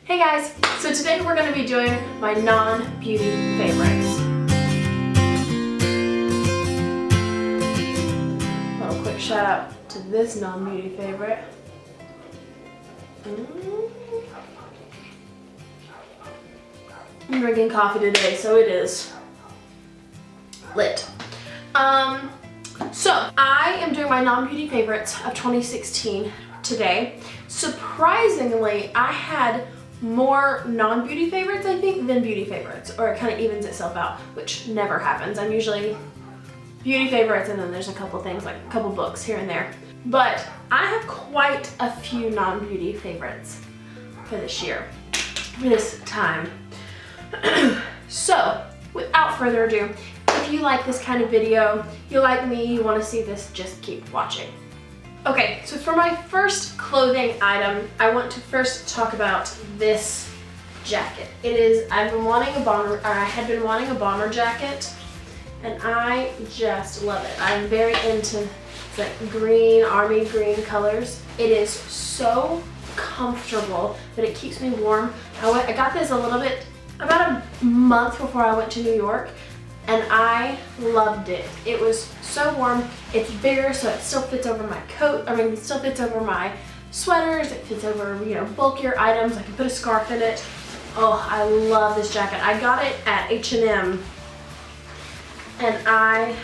Hey guys, so today we're going to be doing my non-beauty favorites. A little quick shout out to this non-beauty favorite. I'm drinking coffee today, so it is lit. So I am doing my non-beauty favorites of 2016 today. Surprisingly, I had more non-beauty favorites, I think, than beauty favorites, or it kind of evens itself out, which never happens. I'm usually beauty favorites and then there's a couple things, like a couple books here and there. But I have quite a few non-beauty favorites for this year, for this time. So, without further ado, if you like this kind of video, you like me, you want to see this, just keep watching. Okay, so for my first clothing item, I want to first talk about this jacket. It is, I had been wanting a bomber jacket, and I just love it. I'm very into like green, army green colors. It is so comfortable, but it keeps me warm. I got this a little bit, about a month before I went to New York, and I loved it. It was so warm. It's bigger, so it still fits over my coat. I mean, it still fits over my sweaters. It fits over, you know, bulkier items. I can put a scarf in it. Oh, I love this jacket. I got it at H&M, and I'm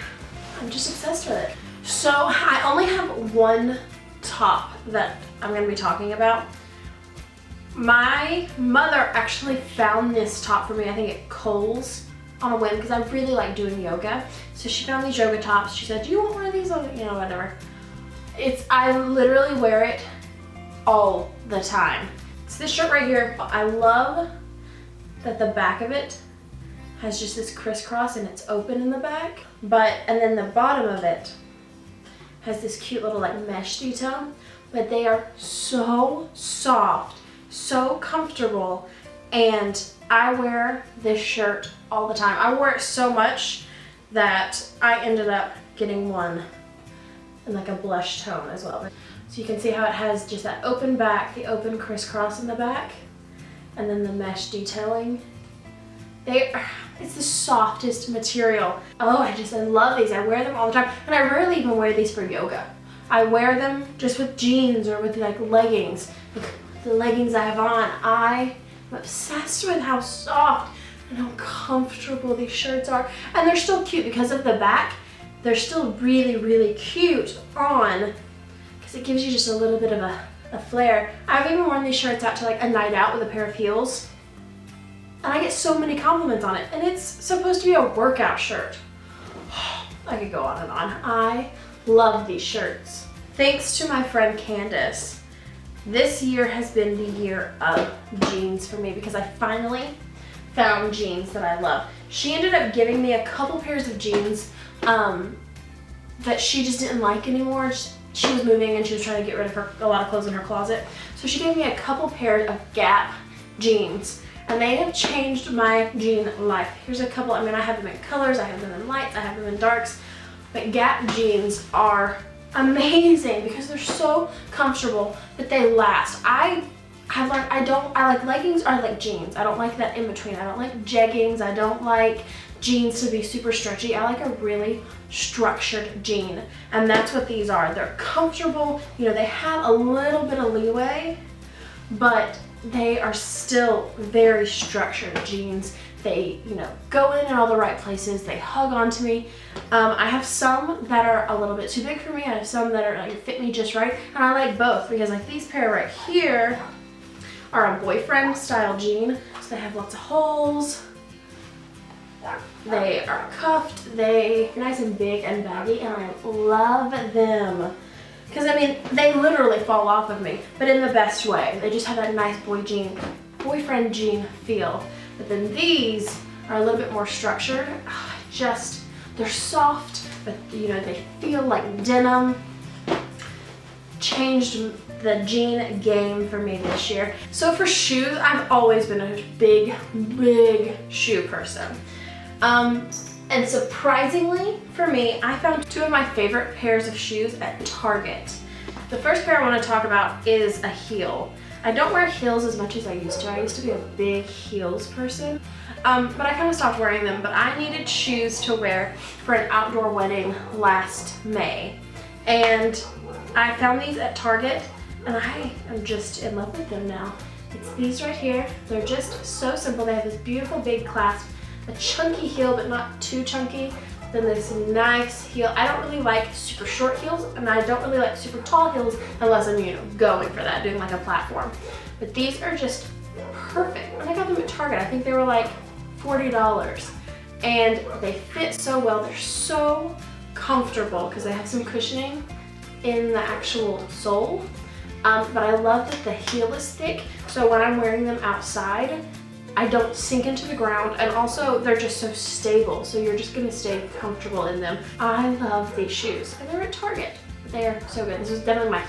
just obsessed with it. So I only have one top that I'm gonna be talking about. My mother actually found this top for me, I think at Kohl's, on a whim, because I really like doing yoga. So she found these yoga tops. She said, do you want one of these? You know, whatever. I literally wear it all the time. It's this shirt right here. I love that the back of it has just this crisscross and it's open in the back. And then the bottom of it has this cute little like mesh detail. But they are so soft, so comfortable, and I wear this shirt all the time. I wore it so much that I ended up getting one in like a blush tone as well. So you can see how it has just that open back, the open crisscross in the back, and then the mesh detailing. It's the softest material. Oh, I love these. I wear them all the time, and I rarely even wear these for yoga. I wear them just with jeans or with like leggings. Like the leggings I have on, I'm obsessed with how soft and how comfortable these shirts are. And they're still cute because of the back. They're still really, really cute on, because it gives you just a little bit of a flair. I've even worn these shirts out to like a night out with a pair of heels, and I get so many compliments on it. And it's supposed to be a workout shirt. I could go on and on. I love these shirts. Thanks to my friend Candace, this year has been the year of jeans for me, because I finally found jeans that I love. She ended up giving me a couple pairs of jeans that she just didn't like anymore. She was moving and she was trying to get rid of a lot of clothes in her closet. So she gave me a couple pairs of Gap jeans, and they have changed my jean life. Here's a couple. I mean, I have them in colors, I have them in lights, I have them in darks, but Gap jeans are amazing because they're so comfortable, but they last. I like leggings or I like jeans. I don't like that in between. I don't like jeggings. I don't like jeans to be super stretchy. I like a really structured jean, and that's what these are. They're comfortable. You know, they have a little bit of leeway, but they are still very structured jeans. They, you know, go in all the right places. They hug onto me. I have some that are a little bit too big for me. I have some that are like fit me just right, and I like both, because like these pair right here are a boyfriend style jean. So they have lots of holes. They are cuffed. They're nice and big and baggy, and I love them. Because I mean, they literally fall off of me, but in the best way. They just have that nice boyfriend jean feel. But then these are a little bit more structured. They're soft, but you know, they feel like denim. Changed the jean game for me this year. So for shoes, I've always been a big shoe person. And surprisingly for me, I found two of my favorite pairs of shoes at Target. The first pair I want to talk about is a heel. I don't wear heels as much as I used to. I used to be a big heels person, but I kind of stopped wearing them. But I needed shoes to wear for an outdoor wedding last May. And I found these at Target, and I am just in love with them now. It's these right here. They're just so simple. They have this beautiful big clasp, a chunky heel, but not too chunky. Then this nice heel. I don't really like super short heels, and I don't really like super tall heels unless I'm, going for that, doing like a platform. But these are just perfect. And I got them at Target. I think they were like $40. And they fit so well. They're so comfortable because they have some cushioning in the actual sole. But I love that the heel is thick, so when I'm wearing them outside, I don't sink into the ground, and also they're just so stable, so you're just gonna stay comfortable in them. I love these shoes, and they're at Target. They are so good. This is definitely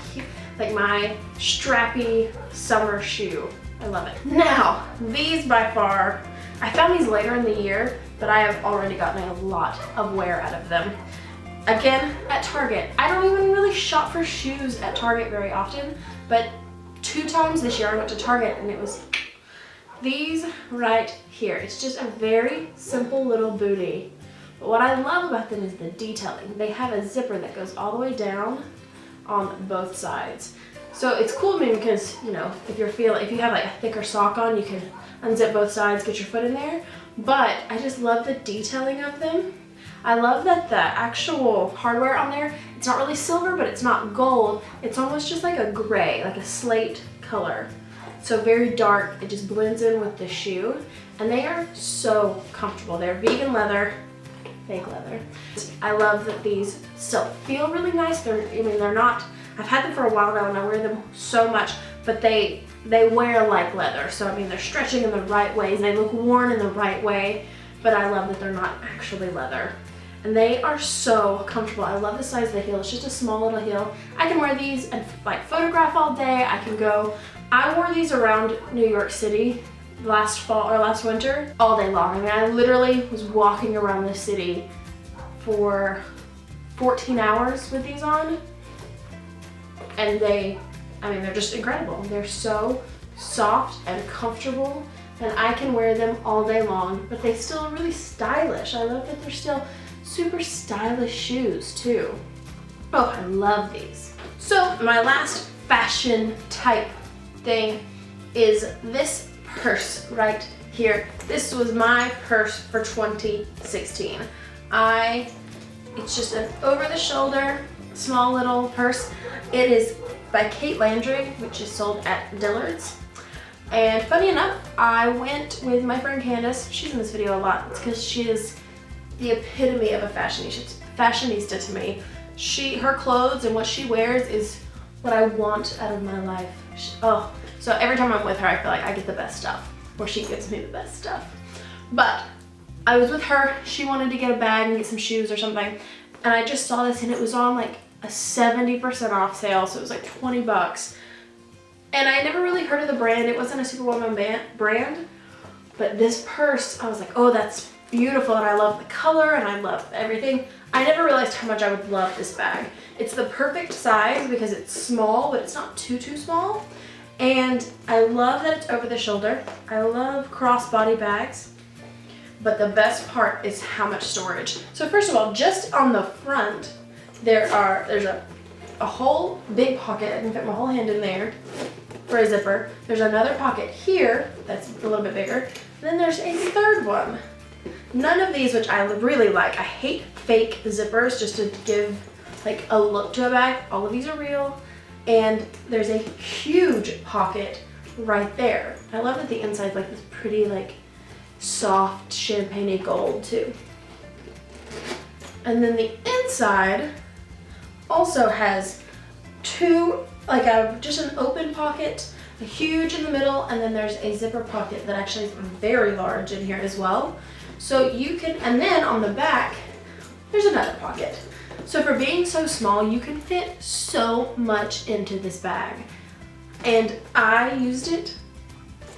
my strappy summer shoe. I love it. Now, these by far, I found these later in the year, but I have already gotten a lot of wear out of them. Again, at Target. I don't even really shop for shoes at Target very often, but 2 times this year I went to Target and it was these right here. It's just a very simple little bootie. But what I love about them is the detailing. They have a zipper that goes all the way down on both sides. So it's cool to me because, if you have like a thicker sock on, you can unzip both sides, get your foot in there. But I just love the detailing of them. I love that the actual hardware on there, it's not really silver, but it's not gold. It's almost just like a gray, like a slate color. So very dark, it just blends in with the shoe. And they are so comfortable. They're vegan leather, fake leather. I love that these still feel really nice. They're not, I've had them for a while now and I wear them so much, but they wear like leather. So they're stretching in the right ways, they look worn in the right way, but I love that they're not actually leather. And they are so comfortable. I love the size of the heel. It's just a small little heel. I can wear these and photograph all day. I wore these around New York City last winter all day long. I literally was walking around the city for 14 hours with these on. And they're just incredible. They're so soft and comfortable, and I can wear them all day long, but they still are really stylish. I love that they're still super stylish shoes too. Oh, I love these. So my last fashion type thing is this purse right here. This was my purse for 2016. It's just an over-the-shoulder, small little purse. It is by Kate Landry, which is sold at Dillard's. And funny enough, I went with my friend Candace. She's in this video a lot. It's because she is the epitome of a fashionista to me. Her clothes and what she wears is what I want out of my life. So every time I'm with her, I feel like I get the best stuff, or she gives me the best stuff. But I was with her, she wanted to get a bag and get some shoes or something, and I just saw this and it was on like a 70% off sale, so it was like 20 bucks. And I never really heard of the brand. It wasn't a super well-known brand, but this purse, I was like, oh, that's beautiful, and I love the color and I love everything. I never realized how much I would love this bag. It's the perfect size because it's small, but it's not too small. And I love that it's over the shoulder. I love crossbody bags, but the best part is how much storage. So first of all, just on the front, there's a whole big pocket. I can fit my whole hand in there for a zipper. There's another pocket here that's a little bit bigger. And then there's a third one. None of these, which I really like. I hate fake zippers just to give like a look to a bag. All of these are real. And there's a huge pocket right there. I love that the inside's like this pretty like soft champagne gold too. And then the inside also has just an open pocket, a huge in the middle, and then there's a zipper pocket that actually is very large in here as well. So you can, and then on the back, there's another pocket. So for being so small, you can fit so much into this bag. And I used it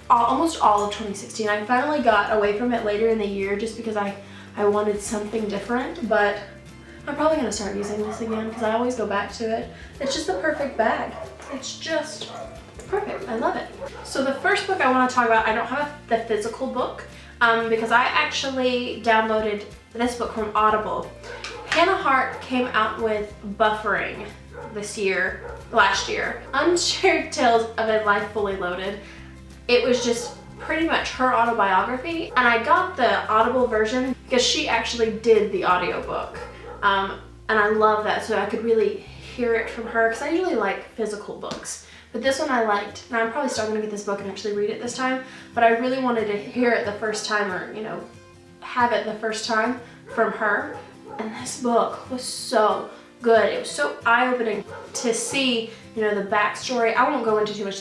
almost all of 2016. I finally got away from it later in the year just because I wanted something different, but I'm probably gonna start using this again because I always go back to it. It's just the perfect bag. It's just perfect. I love it. So the first book I want to talk about, I don't have the physical book because I actually downloaded this book from Audible. Hannah Hart came out with Buffering last year. Unshared Tales of a Life Fully Loaded. It was just pretty much her autobiography, and I got the Audible version because she actually did the audiobook. And I love that, so I could really hear it from her, because I usually like physical books. But this one I liked, and I'm probably still gonna get this book and actually read it this time, but I really wanted to hear it the first time, or, you know, have it the first time from her. And this book was so good. It was so eye-opening to see, you know, the backstory. I won't go into too much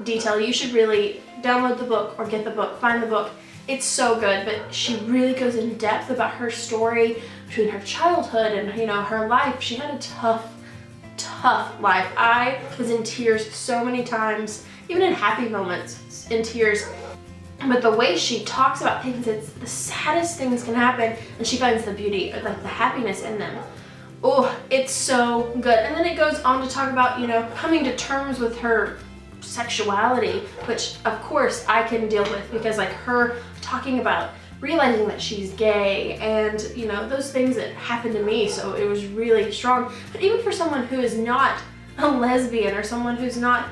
detail. You should really download the book or get the book, find the book. It's so good, but she really goes in depth about her story between her childhood and, you know, her life. She had a tough life. I was in tears so many times, even in happy moments, in tears. But the way she talks about things, it's the saddest things can happen, and she finds the beauty, or like the happiness in them. Oh, it's so good. And then it goes on to talk about, you know, coming to terms with her sexuality, which of course I can deal with, because like her talking about realizing that she's gay and, you know, those things that happened to me, so it was really strong. But even for someone who is not a lesbian, or someone who's not,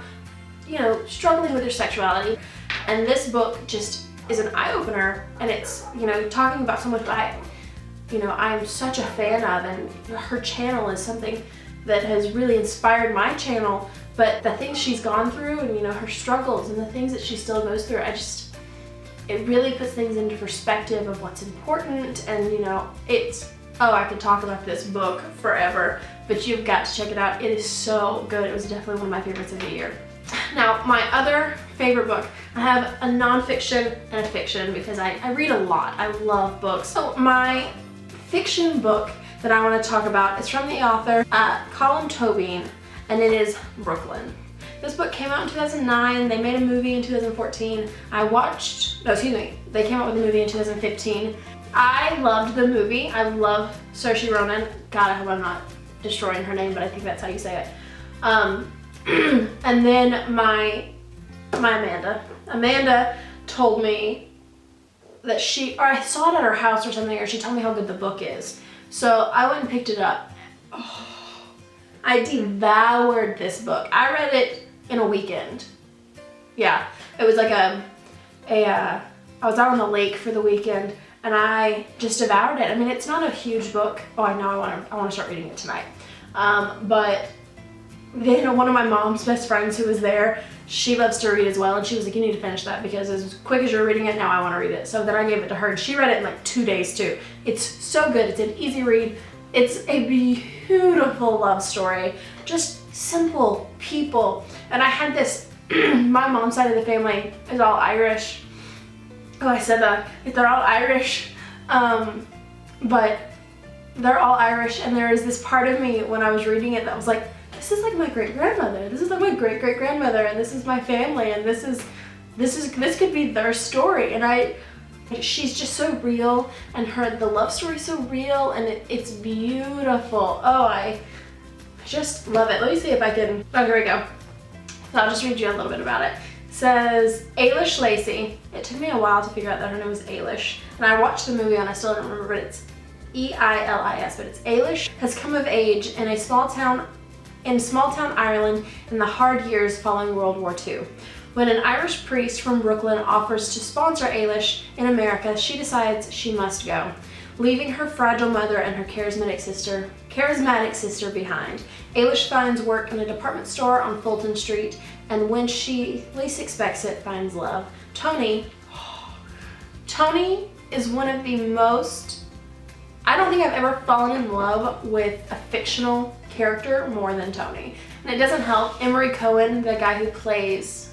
you know, struggling with their sexuality, and this book just is an eye-opener, and it's, you know, talking about someone who I'm such a fan of, and her channel is something that has really inspired my channel. But the things she's gone through, and, you know, her struggles and the things that she still goes through, it really puts things into perspective of what's important. And, you know, I could talk about this book forever, but you've got to check it out. It is so good. It was definitely one of my favorites of the year. Now, my other favorite book, I have a nonfiction and a fiction, because I read a lot. I love books. So my fiction book that I want to talk about is from the author Colin Tobin, and it is Brooklyn. This book came out in 2009. They made a movie in 2014. They came out with a movie in 2015. I loved the movie. I love Saoirse Ronan. God, I hope I'm not destroying her name, but I think that's how you say it. And then my Amanda told me that I saw it at her house or something, or she told me how good the book is. So I went and picked it up. Oh, I devoured this book. I read it in a weekend. Yeah, it was like I was out on the lake for the weekend, and I just devoured it. I mean, it's not a huge book. Oh, I know, I want to start reading it tonight. But then one of my mom's best friends who was there, she loves to read as well, and she was like, you need to finish that, because as quick as you're reading it, now I want to read it. So then I gave it to her, and she read it in like 2 days too. It's so good. It's an easy read. It's a beautiful love story. Just simple people. And I had this, my mom's side of the family is all Irish. Oh, I said that. They're all Irish. But they're all Irish, and there is this part of me when I was reading it that was like, this is like my great-grandmother. This is like my great-great-grandmother, and this is my family, and this could be their story. And she's just so real, and the love story's so real, and it's beautiful. Oh, I just love it. Let me see if I can, oh, here we go. So I'll just read you a little bit about it. It says, Ailish Lacey. It took me a while to figure out that her name was Ailish, and I watched the movie and I still don't remember, but it's E-I-L-I-S, but it's Ailish has come of age in small town Ireland in the hard years following World War II. When an Irish priest from Brooklyn offers to sponsor Ailish in America, she decides she must go, leaving her fragile mother and her charismatic sister behind. Ailish finds work in a department store on Fulton Street, and when she least expects it, finds love. Tony is one of the most, I don't think I've ever fallen in love with a fictional character more than Tony. And it doesn't help, Emery Cohen, the guy who plays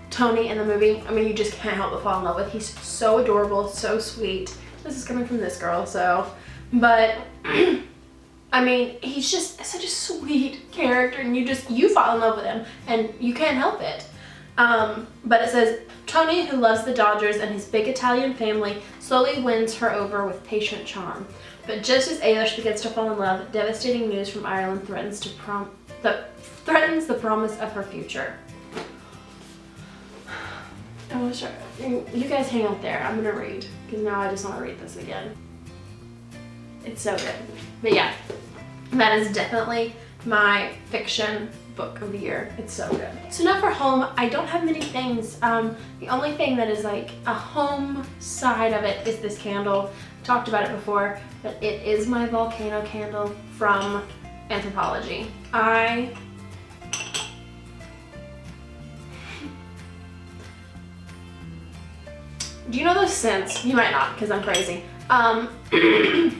Tony in the movie, I mean, you just can't help but fall in love with. He's so adorable, so sweet. This is coming from this girl, so, but I mean, he's just such a sweet character, and you fall in love with him, and you can't help it. But it says, Tony, who loves the Dodgers and his big Italian family, slowly wins her over with patient charm. But just as Ailish begins to fall in love, devastating news from Ireland threatens the promise of her future. I want to start. You guys hang out there. I'm gonna read because now I just want to read this again. It's so good. But yeah, that is definitely my fiction book of the year. It's so good. So now for home, I don't have many things. The only thing that is like a home side of it is this candle. I talked about it before, but it is my volcano candle from Anthropologie. Do you know those scents? You might not, because I'm crazy.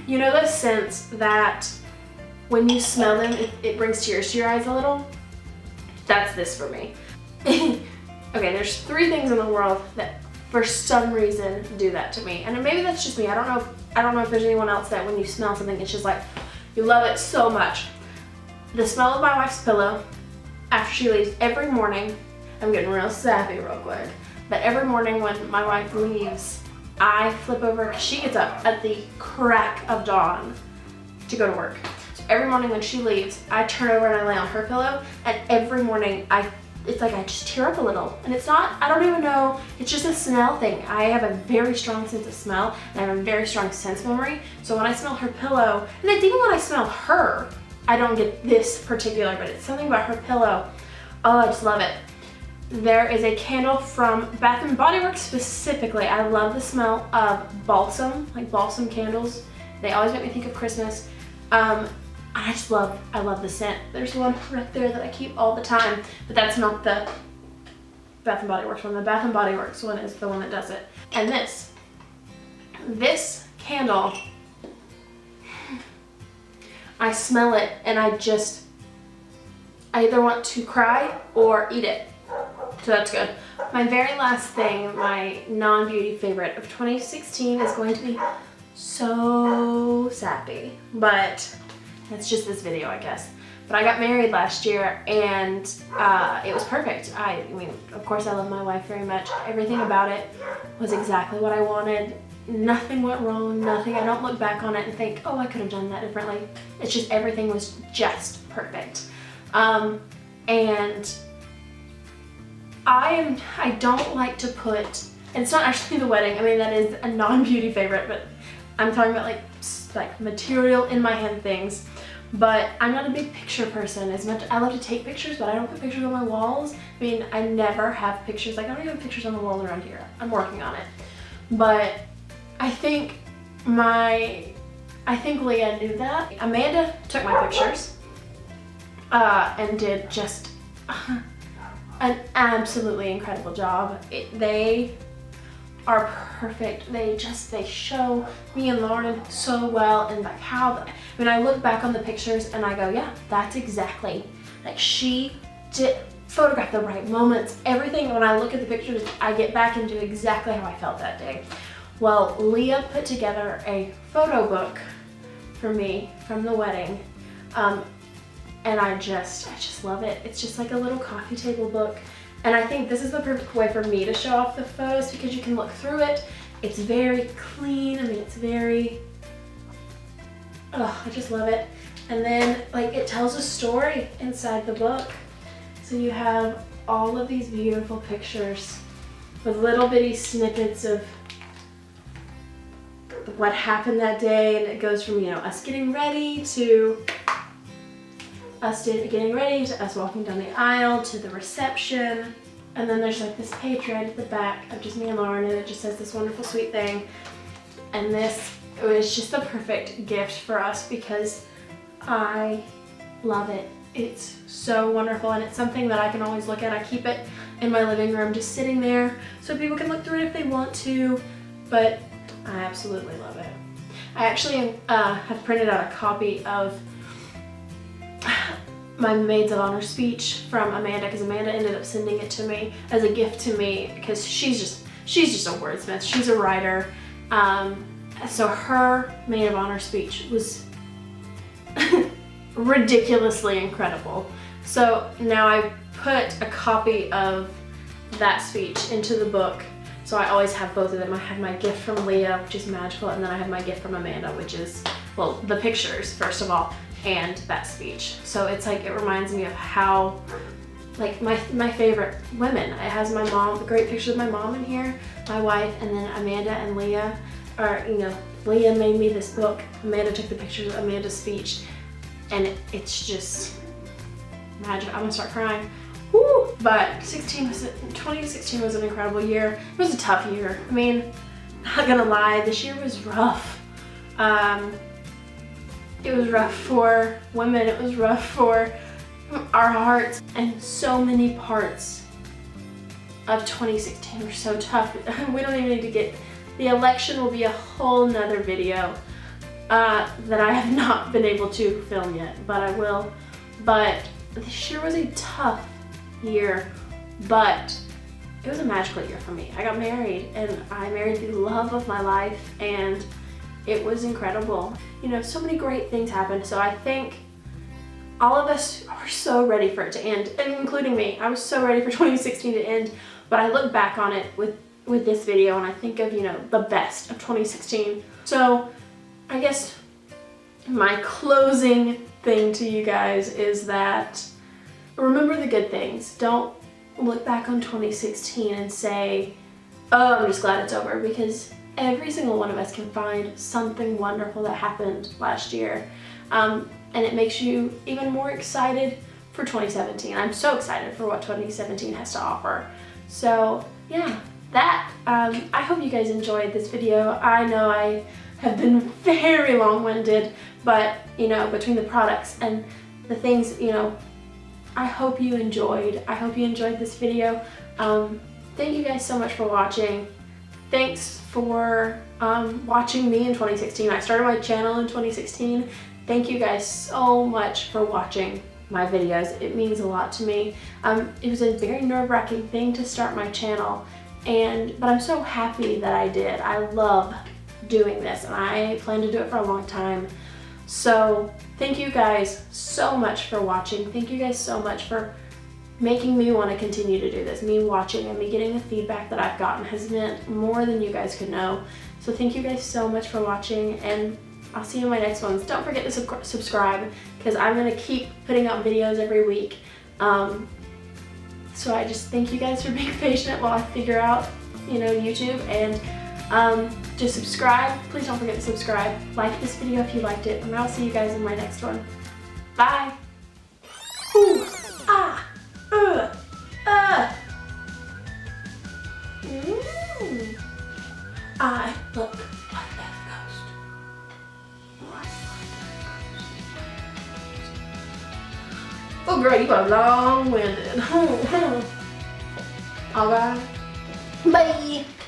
You know those scents that when you smell them, it brings tears to your eyes a little? That's this for me. Okay, there's 3 things in the world that for some reason do that to me. And maybe that's just me. I don't know if there's anyone else that when you smell something, it's just like, you love it so much. The smell of my wife's pillow after she leaves every morning. I'm getting real sappy real quick. But every morning when my wife leaves, I flip over, she gets up at the crack of dawn to go to work. So every morning when she leaves, I turn over and I lay on her pillow, and every morning it's like I just tear up a little. And it's not, I don't even know, it's just a smell thing. I have a very strong sense of smell, and I have a very strong sense memory. So when I smell her pillow, and it's even when I smell her, I don't get this particular, but it's something about her pillow. Oh, I just love it. There is a candle from Bath & Body Works specifically. I love the smell of balsam, like balsam candles. They always make me think of Christmas. I love the scent. There's one right there that I keep all the time, but that's not the Bath & Body Works one. The Bath & Body Works one is the one that does it. And this candle, I smell it and I either want to cry or eat it. So that's good. My very last thing, my non-beauty favorite of 2016 is going to be so sappy, but that's just this video, I guess. But I got married last year and it was perfect. I mean, of course I love my wife very much. Everything about it was exactly what I wanted. Nothing went wrong, nothing. I don't look back on it and think, oh, I could have done that differently. It's just everything was just perfect. And I don't like to put, and it's not actually the wedding, I mean that is a non-beauty favorite, but I'm talking about like material in my hand things. But I'm not a big picture person. As much I love to take pictures, but I don't put pictures on my walls. I mean, I never have pictures, like I don't even have pictures on the wall around here. I'm working on it. But I think Leah knew that. Amanda took my pictures and did just an absolutely incredible job. They are perfect. They show me and Lauren so well, and like when I look back on the pictures and I go, yeah, that's exactly, like she did photograph the right moments, everything. When I look at the pictures, I get back into exactly how I felt that day. Well, Leah put together a photo book for me from the wedding, and I just love it. It's just like a little coffee table book. And I think this is the perfect way for me to show off the photos because you can look through it. It's very clean. I mean, it's very, oh, I just love it. And then like it tells a story inside the book. So you have all of these beautiful pictures with little bitty snippets of what happened that day. And it goes from, you know, us getting ready to us walking down the aisle to the reception. And then there's like this page right at the back of just me and Lauren, and it just says this wonderful sweet thing. And this was just the perfect gift for us because I love it. It's so wonderful, and it's something that I can always look at. I keep it in my living room just sitting there so people can look through it if they want to, but I absolutely love it. I actually have printed out a copy of my Maids of Honor speech from Amanda, because Amanda ended up sending it to me as a gift to me because she's just a wordsmith. She's a writer. So her Maid of Honor speech was ridiculously incredible. So now I put a copy of that speech into the book. So I always have both of them. I have my gift from Leah, which is magical, and then I have my gift from Amanda, which is, well, the pictures, first of all, and that speech. So it's like, it reminds me of how like my favorite women. It has my mom, great pictures of my mom in here, my wife, and then Amanda and Leah. Or, you know, Leah made me this book. Amanda took the pictures of Amanda's speech, and it's just magic. I'm gonna start crying. Woo! But 2016 was an incredible year. It was a tough year. I mean, not gonna lie, this year was rough. It was rough for women. It was rough for our hearts, and so many parts of 2016 were so tough. We don't even need to get, the election will be a whole nother video that I have not been able to film yet, but I will. But this year was a tough year, but it was a magical year for me. I got married, and I married the love of my life, and it was incredible. You know, so many great things happened, so I think all of us are so ready for it to end, and including me. I was so ready for 2016 to end, but I look back on it with this video and I think of, you know, the best of 2016. So I guess my closing thing to you guys is that remember the good things. Don't look back on 2016 and say, oh, I'm just glad it's over, because every single one of us can find something wonderful that happened last year. And it makes you even more excited for 2017. I'm so excited for what 2017 has to offer. So yeah, that, I hope you guys enjoyed this video. I know I have been very long-winded, but you know, between the products and the things, you know, I hope you enjoyed. I hope you enjoyed this video. Thank you guys so much for watching. Thanks for watching me in 2016. I started my channel in 2016. Thank you guys so much for watching my videos. It means a lot to me. It was a very nerve-wracking thing to start my channel, but I'm so happy that I did. I love doing this, and I plan to do it for a long time. So thank you guys so much for watching. Thank you guys so much for making me want to continue to do this. Me watching and me getting the feedback that I've gotten has meant more than you guys could know. So thank you guys so much for watching, and I'll see you in my next ones. Don't forget to subscribe, because I'm going to keep putting out videos every week. So I just thank you guys for being patient while I figure out, you know, YouTube, and just subscribe. Please don't forget to subscribe. Like this video if you liked it, and I'll see you guys in my next one. Bye. Ooh, ah, I look like that ghost. Oh girl, you are long-winded. Alright. Bye.